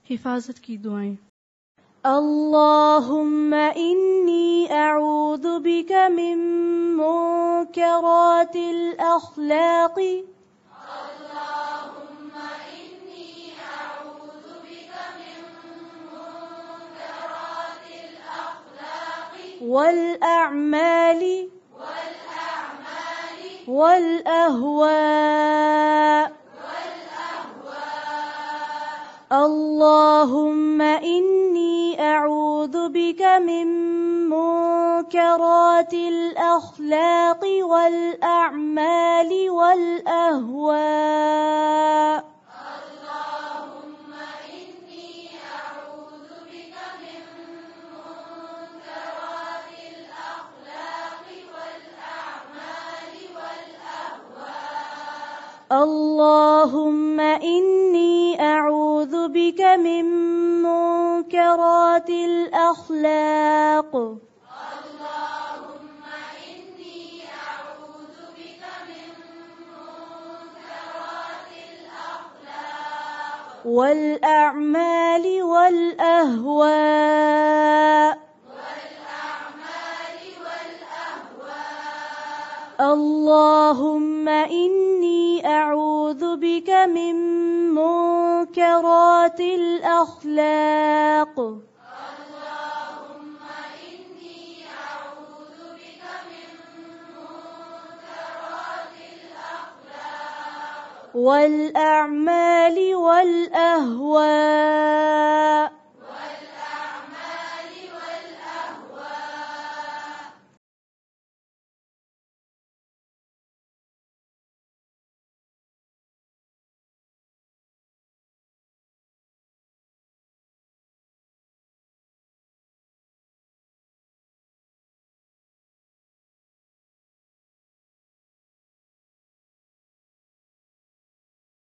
हिफाजत की दुआएं। اللهم إني أعوذ بك من منكرات الأخلاق اللهم إني أعوذ بك من منكرات الأخلاق والأعمال والأهواء اللهم إني أعوذ بك من منكرات الأخلاق والأعمال والأهواء اللهم إني أعوذ بك من منكرات الأخلاق والأعمال والأهواء اللهم إني أعوذ بك من منكرات الأخلاق اللهم إني أعوذ بك من منكرات الأخلاق والأعمال والأهواء اللهم إني أعوذ بك من منكرات الأخلاق اللهم إني أعوذ بك من منكرات الأخلاق والأعمال والأهواء